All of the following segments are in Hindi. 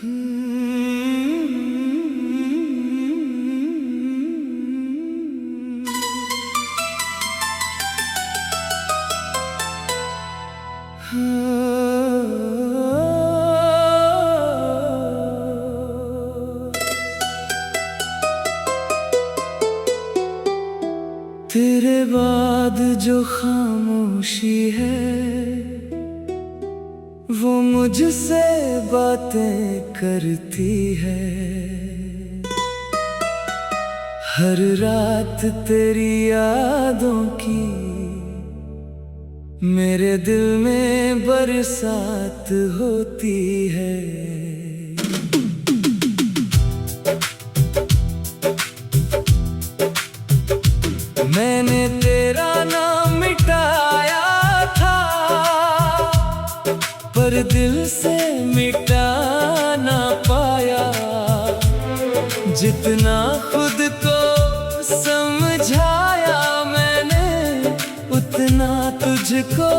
तेरे बाद जो खामोशी है वो मुझसे बातें करती है। हर रात तेरी यादों की मेरे दिल में बरसात होती है। मैंने तेरा नाम मिटाया था पर दिल से मिटा ना पाया। जितना खुद को समझाया मैंने उतना तुझको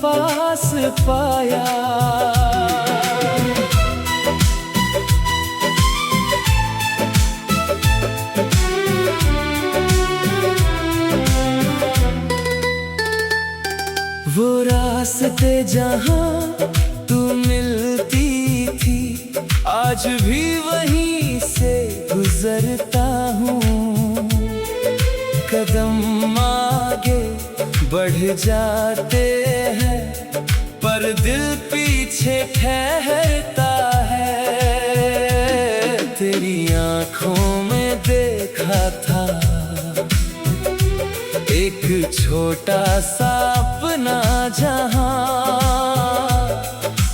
पास पाया। वो रास्ते जहाँ तू मिलती थी आज भी वहीं से गुजरता हूँ। कदम आगे बढ़ जाते हैं पर दिल पीछे ठहरता है। तेरी आँखों में देखा था एक छोटा सा अपना जहां।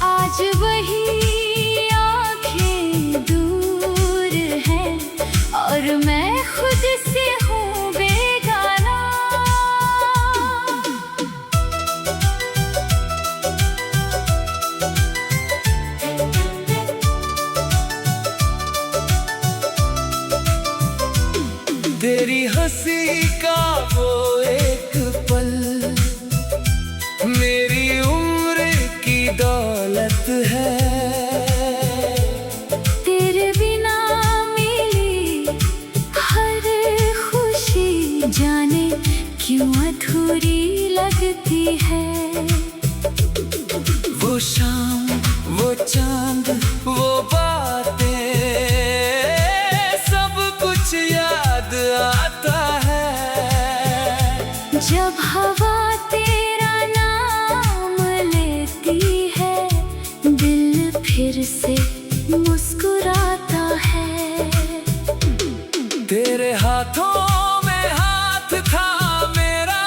आज वही आँखें दूर हैं और मैं खुद से हूँ बेगाना। तेरी हंसी का वो एक पल मेरी उम्र की दौलत है। तेरे बिना मिली हर खुशी जाने क्यों अधूरी लगती है। वो शाम वो चांद वो बातें सब कुछ याद आता है। जब हवा तेरा नाम लेती है दिल फिर से मुस्कुराता है। तेरे हाथों में हाथ था मेरा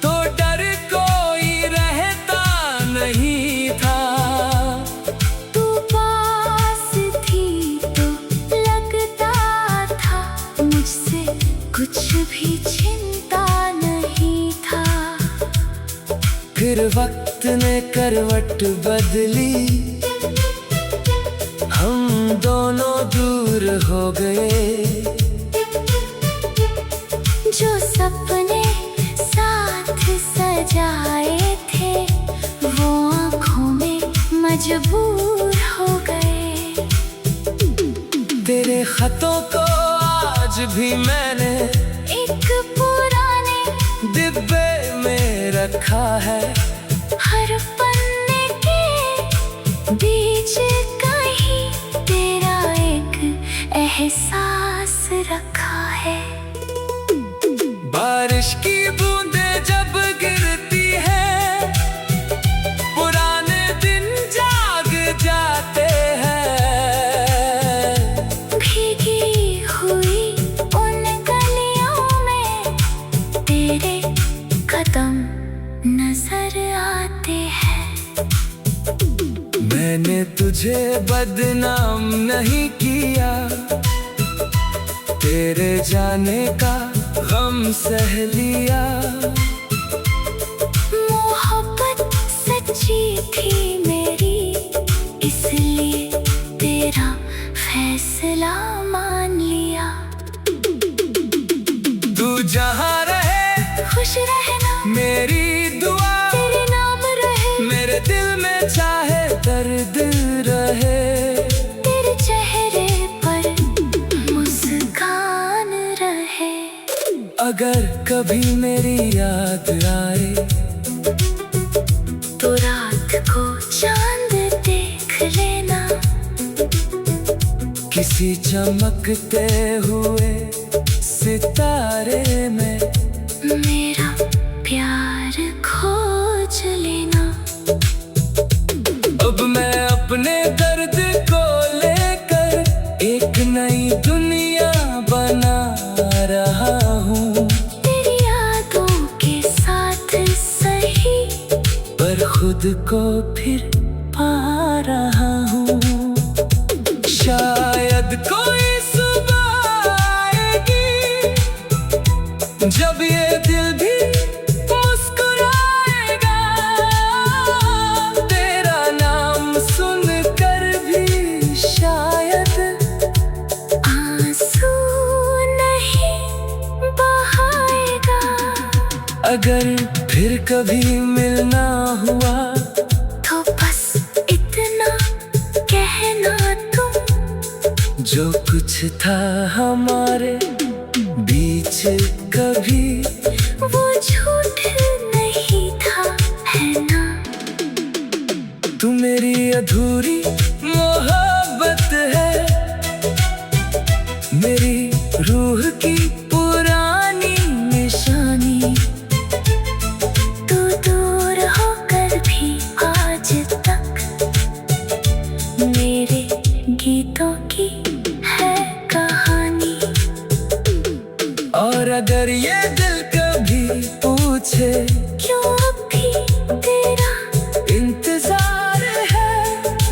तो डर कोई रहता नहीं था। तू पास थी तो लगता था मुझसे कुछ भी चिंता नहीं था। फिर वक्त ने करवट बदली हम दोनों दूर हो गए। जो सपने साथ सजाए थे वो आँखों में मजबूर हो गए। तेरे खतों को आज भी मैंने एक पुराने डिब्बे में रखा है। हर पन्ने के बीच कहीं तेरा एक एहसास रखा है। बारिश की बूंदें जब गिरती है पुराने दिन जाग जाते हैं। भीगी हुई उन गलियों में तेरे कदम नजर आते हैं। मैंने तुझे बदनाम नहीं किया तेरे जाने का गम सह लिया। मोहब्बत सच्ची थी मेरी इसलिए तेरा फैसला मान लिया। तू जहाँ रहे खुश रहना मेरी दुआ तेरे नाम रहे। मेरे दिल में चाहे दर्द रहे, तेरे चेहरे पर मुस्कान रहे। अगर कभी मेरी याद आए तो रात को चांद देख लेना, किसी चमकते हुए सितारे में मेरा प्यार खोज लेना। अब मैं अपने दर्द को लेकर एक नई दुनिया बना रहा हूँ। तेरी यादों के साथ सही, पर खुद को फिर पा रहा हूँ। शायद कोई सुबह आएगी जब ये दिल भी मुस्कुराएगा, तेरा नाम सुनकर भी शायद आंसू नहीं बहाएगा। अगर फिर कभी मिलना हुआ तो बस इतना कहना तुम, जो कुछ था हमारे बीच कभी वो झूठ नहीं था, है ना। तू मेरी अधूरी मोहब्बत है, मेरी रूह की पुरानी निशानी। तू दूर होकर भी आज तक मेरे गीतों की है कहानी। और अगर ये दिल कभी पूछे क्यों अब भी तेरा इंतजार है,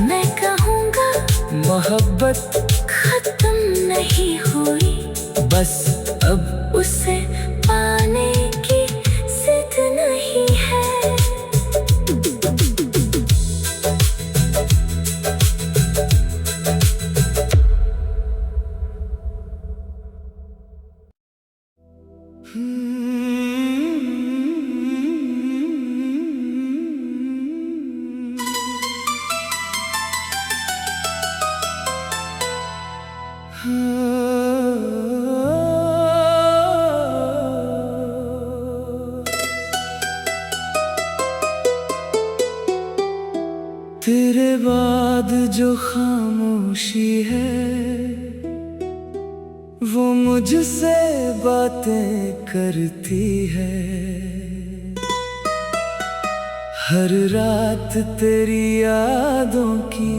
मैं कहूँगा मोहब्बत खत्म नहीं हुई, बस अब उसे पाने की जिद नहीं है। तेरे बाद जो खामोशी है वो मुझसे बातें करती है। हर रात तेरी यादों की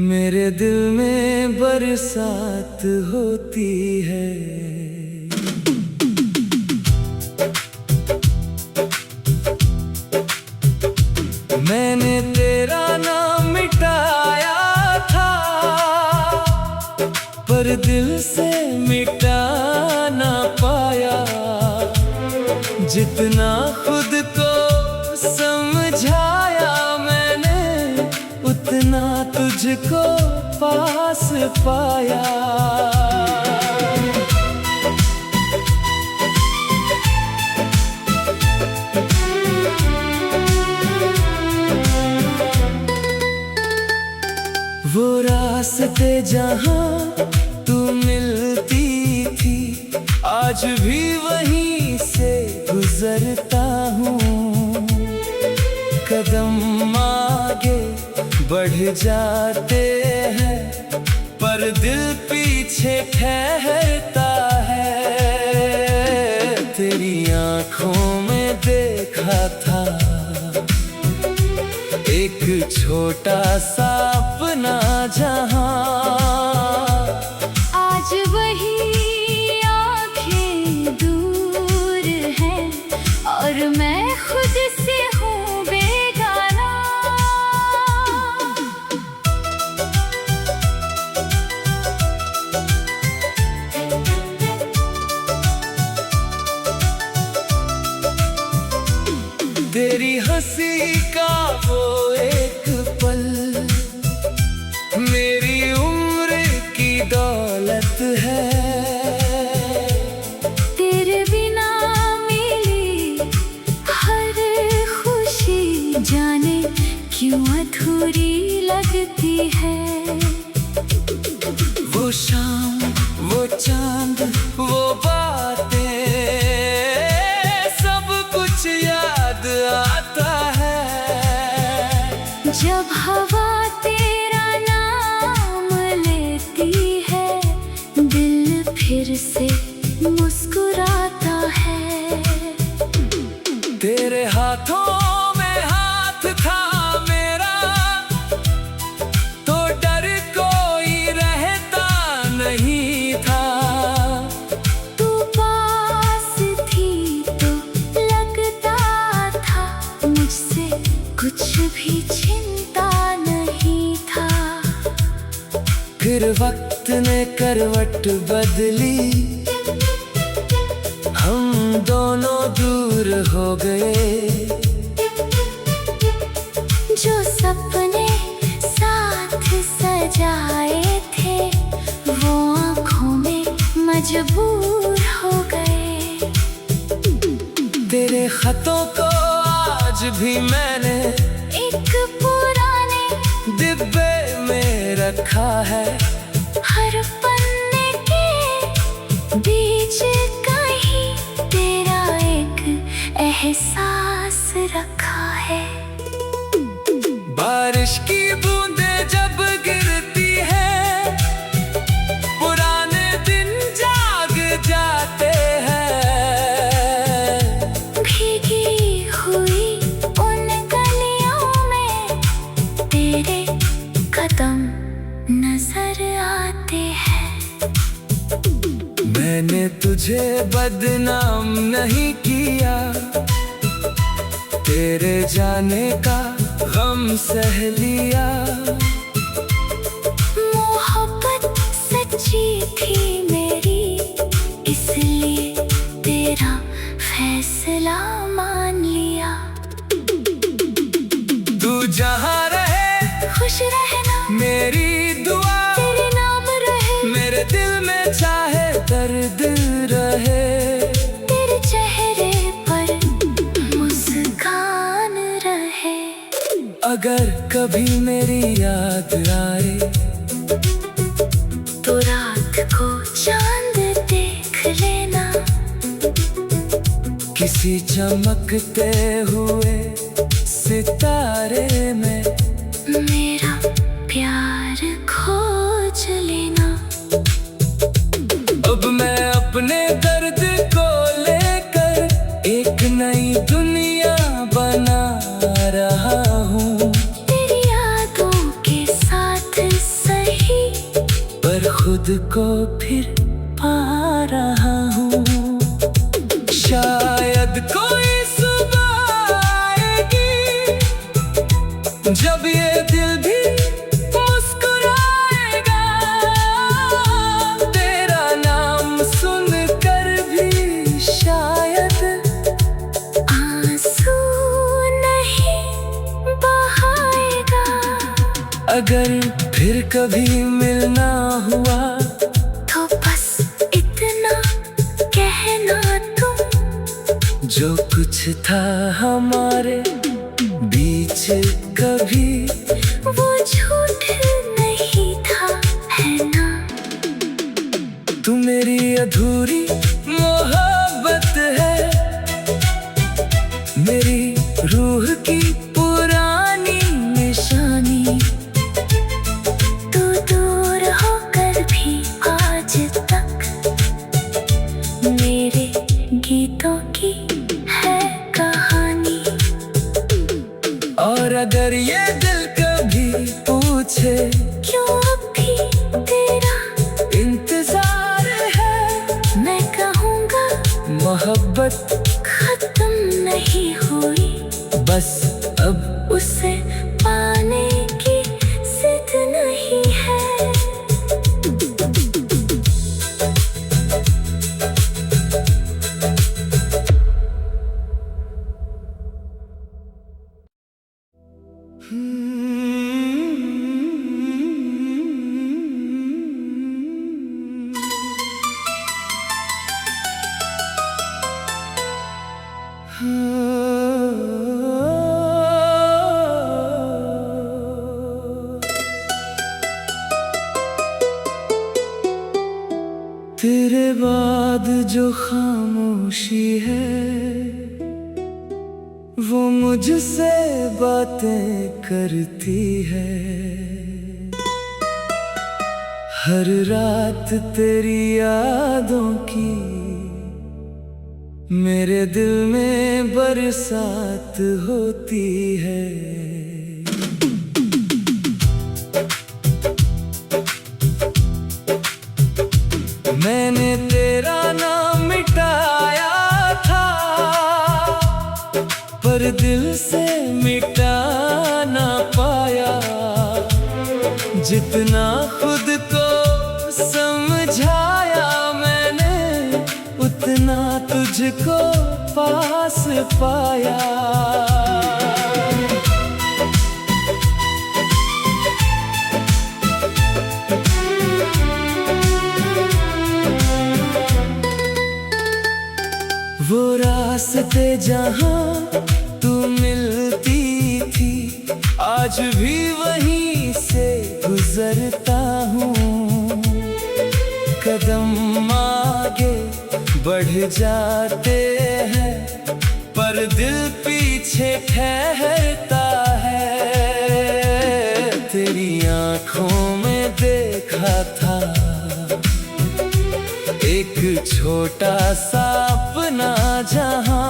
मेरे दिल में बरसात होती है। मैंने तेरा नाम मिटाया था, पर दिल से मिटा ना पाया। जितना खुद को समझाया मैंने, उतना तुझको पास पाया। वो रास्ते जहाँ तू मिलती थी, आज भी वहीं से गुजरता हूँ। कदम आगे बढ़ जाते हैं, पर दिल पीछे ठहरता है। तेरी आँखों में देखा था एक छोटा सा अपना जहां, आज वही आँखें दूर हैं और मैं खुद से हूँ बेगाना। तेरी हंसी का वो एक पल मेरी उम्र क्यों अधूरी लगती है। वो शाम, वो चांद, वो बातें, सब कुछ याद आता है। जब हवा तेरा नाम लेती है, दिल फिर से मुस्कुराता है। तेरे हाथों में हाथ था मेरा, तो डर कोई रहता नहीं था। तू पास थी तो लगता था, मुझसे कुछ भी चिंता नहीं था। फिर वक्त ने करवट बदली, हम दोनों दूर हो गए। जो सपने साथ सजाए थे, वो आँखों में मजबूर हो गए। तेरे खतों को आज भी मैंने एक पुराने डिब्बे में रखा है। हर पन्ने के बीच कहीं तेरा एक एहसास रखा है। बारिश की बूंदें जब गिरती है, पुराने दिन जाग जाते हैं। भीगी हुई उन गलियों में तेरे कदम नजर आते हैं। मैंने तुझे बदनाम नहीं किया, तेरे जाने का गम सह लिया। मोहब्बत सच्ची थी मेरी, इसलिए तेरा फैसला मान लिया। तू जहाँ रहे खुश रहना, मेरी दुआ, तेरे नाम रहे। मेरे दिल में चाहे दर्द रहे। तेरे चेहरे पर मुस्कान रहे। अगर कभी मेरी याद आए, तो रात को चांद देख लेना। किसी चमकते हुए सितारे में मेरा प्यार खोज लेना। अब मैं अपने दर्द को लेकर एक नई दुनिया बना रहा हूँ। तेरी यादों के साथ सही, पर खुद को फिर पा रहा हूँ। शायद कोई सुबह आएगी, जब ये दिल भी मुस्कुराएगा। तेरा नाम सुनकर भी शायद आंसू नहीं बहाएगा। अगर फिर कभी मिलना हुआ, तो बस इतना कहना तुम, जो कुछ था हमारे बीच कभी वो झूठ नहीं था, है ना। तू मेरी अधूरी मोहब्बत है, मेरी रूह की पुरानी निशानी। तू दूर होकर भी आज तक मेरे गीतों की है कहानी। और अगर ये दिल कभी पूछे, क्यों अब भी तेरा इंतजार है, मैं कहूँगा मोहब्बत खत्म नहीं हुई। बस अब उसे पाने की जिद नहीं है। तेरे बाद जो खामोशी है वो मुझसे बातें करती है। हर रात तेरी यादों की मेरे दिल में बरसात होती है। मैंने तेरा नाम मिटाया था पर दिल से मिटा ना पाया। जितना खुद को समझाया मैंने उतना तुझको पास पाया। वो रास्ते जहाँ तू मिलती थी आज भी वहीं से गुजरता हूँ। कदम आगे बढ़ जाते हैं पर दिल पीछे ठहरता है। तेरी आँखों में देखा था एक छोटा सा अपना जहां।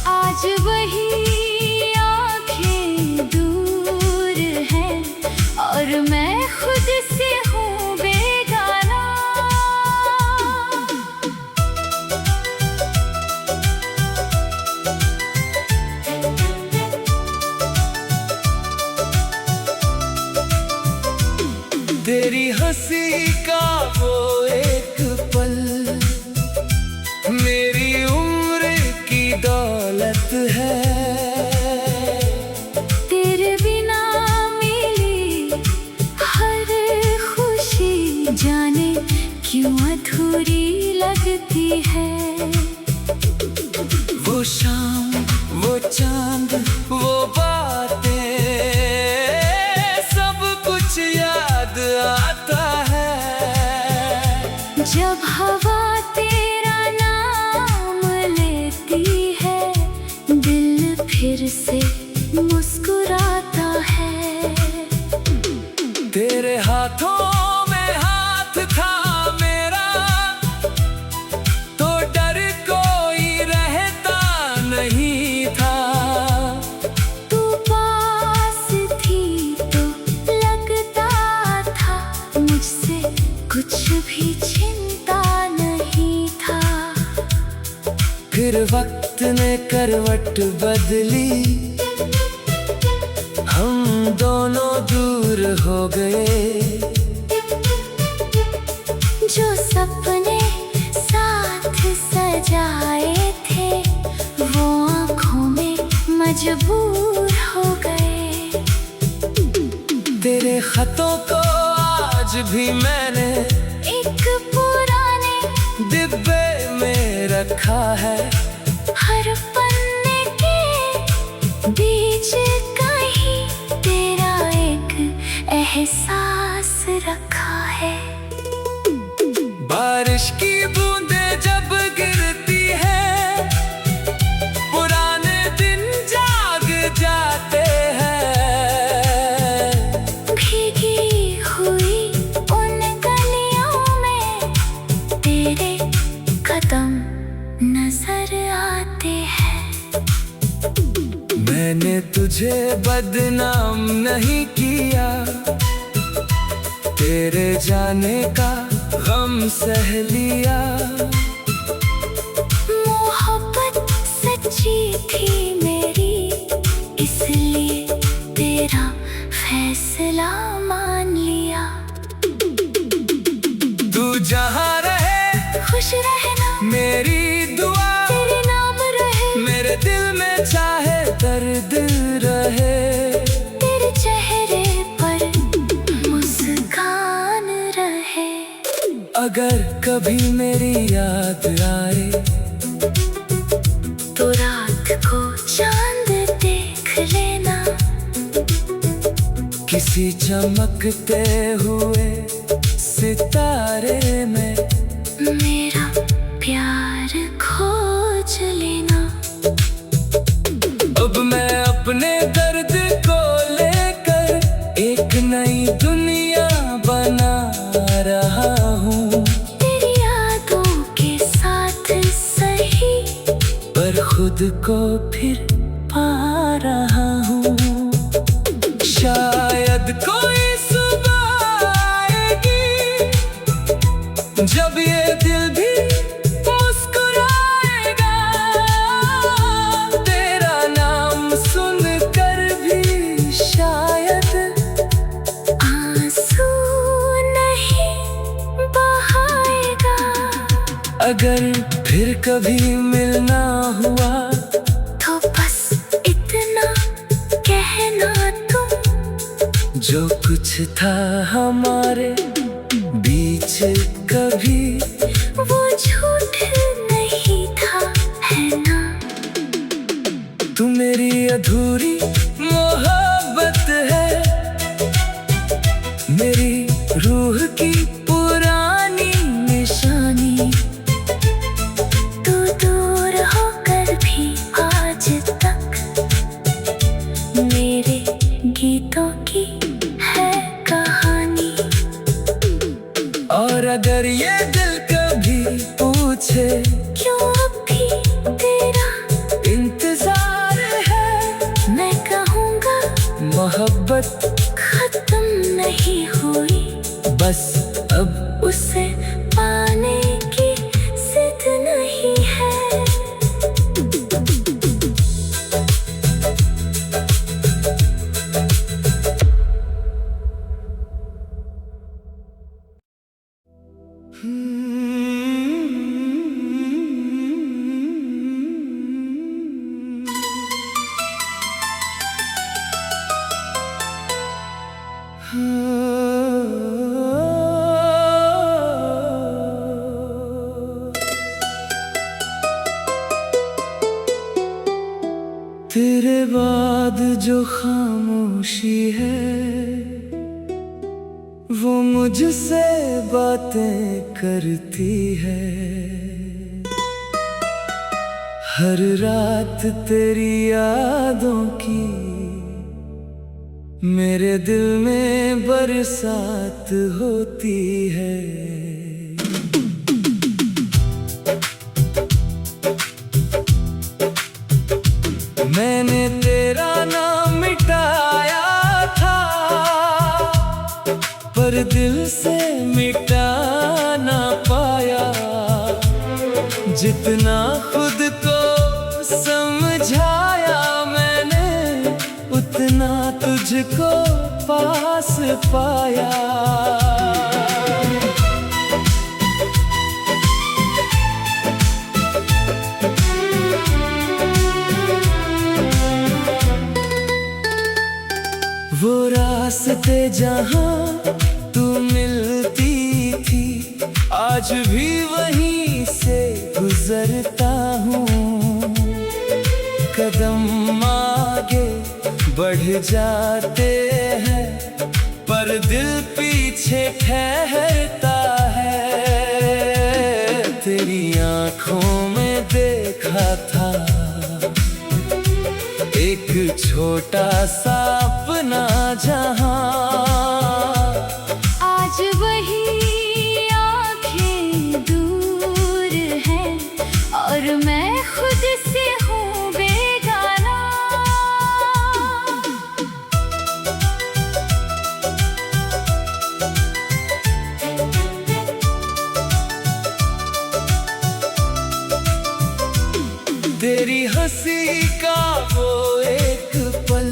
आज वही आँखें दूर हैं और मैं खुद से हूँ बेगाना। तेरी हंसी का वो एक पल मेरी उम्र की दौलत है। तेरे बिना मेरी हर खुशी जाने क्यों अधूरी लगती है। वो शाम वो चांद वो बातें सब कुछ याद आता है। जब हवा तेरा नाम लेती है दिल फिर से मुस्कुराता है। तेरे हाथों में हाथ था मेरा तो डर कोई रहता नहीं था। तू पास थी तो लगता था मुझसे कुछ भी चिंता नहीं था। फिर वक्त ने करवट बदली हम दोनों दूर हो गए। जो सपने साथ सजाए थे वो आँखों में मजबूर हो गए। तेरे खतों को आज भी मैंने एक पुराने डिब्बे में रखा है। हर पन्ने के बीच कहीं तेरा एक एहसास रखा है। बारिश की बूंदें जब गिरती है पुराने दिन जाग जाते हैं। भीगी हुई उन गलियों में तेरे कदम नजर आते हैं। मैंने तुझे बदनाम नहीं किया तेरे जाने का गम सह लिया। मोहब्बत सच्ची थी मेरी इसलिए तेरा फैसला मान लिया। तू जहाँ रहे खुश रहना मेरी दुआ तेरे नाम रहे। मेरे दिल में चाहे दर्द रहे। तेरे चेहरे पर मुस्कान रहे। अगर कभी मेरी याद आए तो रात को चांद देख लेना। किसी चमकते हुए सितारे में मेरा प्यार खोज लेना। अब मैं अपने दर्द को लेकर एक नई दुनिया बना रहा हूँ। तेरी यादों के साथ सही, पर खुद को फिर पा रहा हूँ। शायद कोई सुबह आएगी जब ये दिल भी मुस्कुराएगा। तेरा नाम सुनकर भी शायद आंसू नहीं बहाएगा। अगर फिर कभी मिलना हुआ तो बस इतना कहना तुम, जो कुछ था हमारे बीच कभी वो झूठ नहीं था, है ना। तू मेरी अधूरी मोहब्बत है, मेरी रूह की पुरानी निशानी। तू दूर होकर भी आज तक मेरे गीतों की है कहानी। और अगर ये दिल कभी पूछे क्यों अब भी तेरा इंतजार है, मैं कहूँगा मोहब्बत खत्म नहीं हुई, बस अब उसे पाने की जिद नहीं है। तेरे बाद जो खामोशी है वो मुझसे बातें करती है। हर रात तेरी यादों की मेरे दिल में बरसात होती है। मैंने तेरा नाम मिटाया था, पर दिल से मिटा ना पाया। जितना खुद को समझाया मैंने, उतना तुझको पास पाया। वो रास्ते जहाँ तू मिलती थी, आज भी वहीं से गुजरता हूँ। कदम आगे बढ़ जाते हैं, पर दिल पीछे ठहरता है। तेरी आँखों में देखा था एक छोटा सा अपना जहां, आज वही आँखें दूर हैं और मैं खुद से हूँ बेगाना। तेरी हंसी का वो एक पल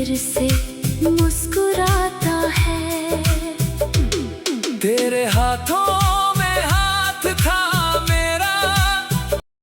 फिर से मुस्कुराता है। तेरे हाथों